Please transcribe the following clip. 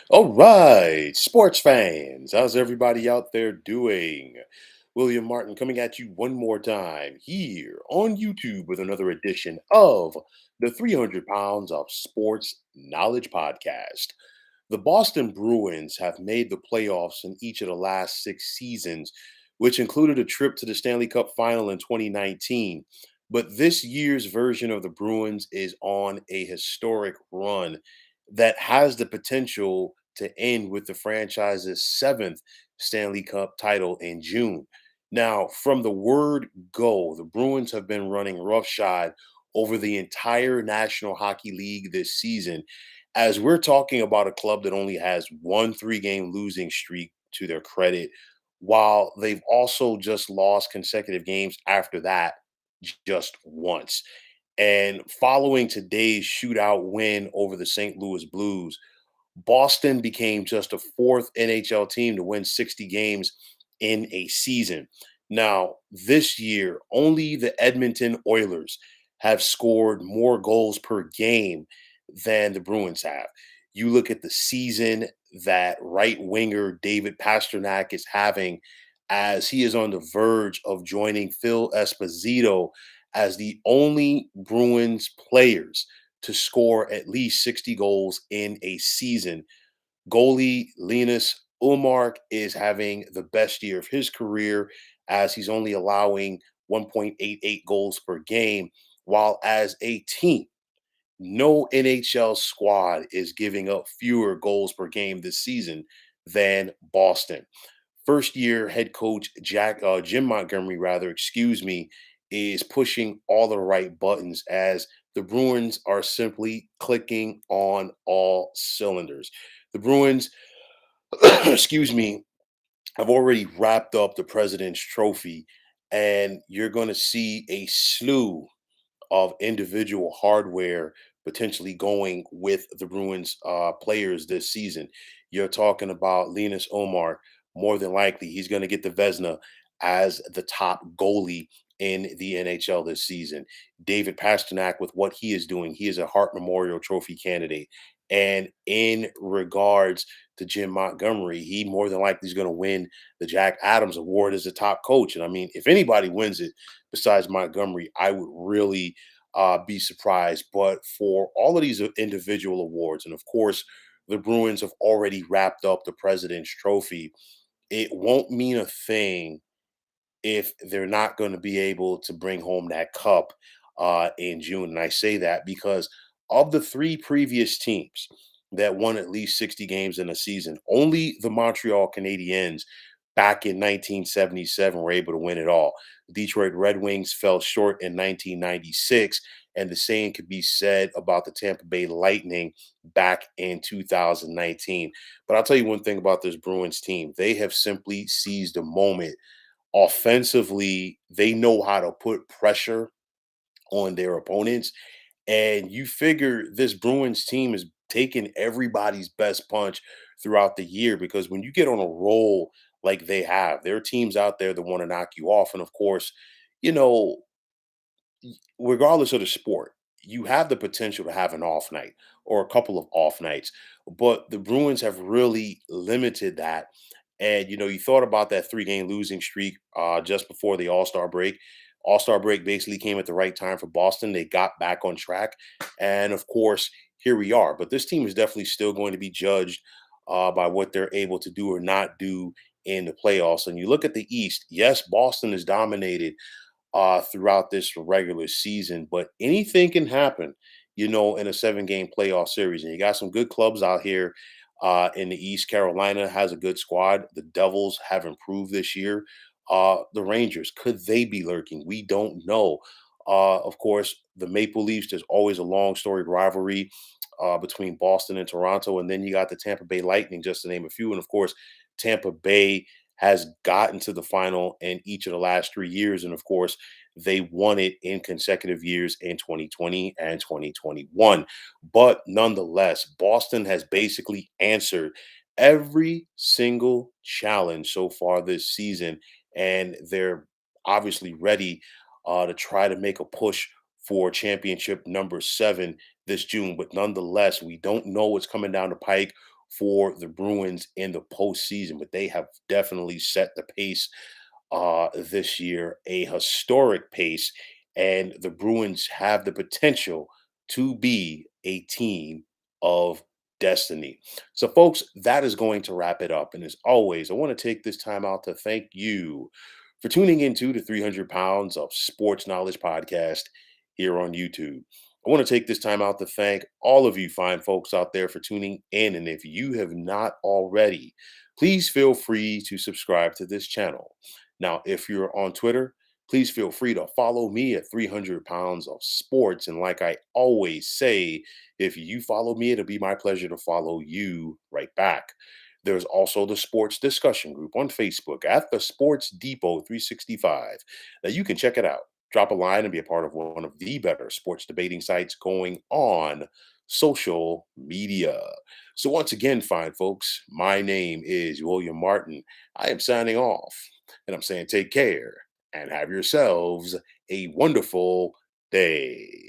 All right, sports fans, how's everybody out there doing? William Martin coming at you one more time here on YouTube with another edition of the 300 Pounds of Sports Knowledge Podcast. The Boston Bruins have made the playoffs in each of the last 6 seasons, which included a trip to the Stanley Cup final in 2019. But this year's version of the Bruins is on a historic run that has the potential to end with the franchise's seventh Stanley Cup title in June. Now, from the word go, the Bruins have been running roughshod over the entire National Hockey League this season, as we're talking about a club that only has one 3 game losing streak to their credit, while they've also just lost consecutive games after that just once. And following today's shootout win over the St. Louis Blues, Boston became just the fourth NHL team to win 60 games in a season. Now, this year, only the Edmonton Oilers have scored more goals per game than the Bruins have. You look at the season that right winger David Pasternak is having, as he is on the verge of joining Phil Esposito as the only Bruins players to score at least 60 goals in a season. Goalie Linus Ulmark is having the best year of his career, as he's only allowing 1.88 goals per game, while as a team, no NHL squad is giving up fewer goals per game this season than Boston. First year head coach Jim Montgomery, rather, excuse me, is pushing all the right buttons as the Bruins are simply clicking on all cylinders. The Bruins, excuse me, have already wrapped up the President's Trophy, and you're going to see a slew of individual hardware potentially going with the Bruins players this season. You're talking about Linus Omar. More than likely, he's going to get the Vesna as the top goalie in the NHL this season. David Pasternak, with what he is doing, he is a Hart Memorial Trophy candidate. And in regards to Jim Montgomery, he more than likely is going to win the Jack Adams Award as the top coach. And I mean, if anybody wins it besides Montgomery, I would really be surprised. But for all of these individual awards, and of course, the Bruins have already wrapped up the President's Trophy, it won't mean a thing if they're not going to be able to bring home that cup in June. And I say that because of the three previous teams that won at least 60 games in a season, only the Montreal Canadiens back in 1977 were able to win it all. The Detroit Red Wings fell short in 1996, and the same could be said about the Tampa Bay Lightning back in 2019. But I'll tell you one thing about this Bruins team. They have simply seized the moment. Offensively, they know how to put pressure on their opponents. And you figure this Bruins team is taking everybody's best punch throughout the year, because when you get on a roll like they have, there are teams out there that want to knock you off. And of course, you know, regardless of the sport, you have the potential to have an off night or a couple of off nights. But the Bruins have really limited that. And you thought about that 3 game losing streak just before the All-Star break. All-Star break basically came at the right time for Boston. They got back on track. And of course, here we are. But this team is definitely still going to be judged by what they're able to do or not do in the playoffs. And you look at the East, yes, Boston is dominated throughout this regular season. But anything can happen, in a 7 game playoff series. And you got some good clubs out here in the East. Carolina has a good squad. The Devils have improved this year. The Rangers, could they be lurking? We don't know. Of course, the Maple Leafs, there's always a long storied rivalry between Boston and Toronto. And then you got the Tampa Bay Lightning, just to name a few. And of course, Tampa Bay has gotten to the final in each of the last 3 years. And of course, they won it in consecutive years in 2020 and 2021. But nonetheless, Boston has basically answered every single challenge so far this season. And they're obviously ready to try to make a push for championship number 7 this June. But nonetheless, we don't know what's coming down the pike for the Bruins in the postseason, but they have definitely set the pace this year, a historic pace, and the Bruins have the potential to be a team of destiny. So, folks, that is going to wrap it up. And as always, I want to take this time out to thank you for tuning into the 300 Pounds of Sports Knowledge podcast here on YouTube. I want to take this time out to thank all of you fine folks out there for tuning in. And if you have not already, please feel free to subscribe to this channel. Now, if you're on Twitter, please feel free to follow me at 300 Pounds of Sports. And like I always say, if you follow me, it'll be my pleasure to follow you right back. There's also the sports discussion group on Facebook at the Sports Depot 365. Now you can check it out. Drop a line and be a part of one of the better sports debating sites going on social media. So once again, fine folks, my name is William Martin. I am signing off. And I'm saying take care and have yourselves a wonderful day.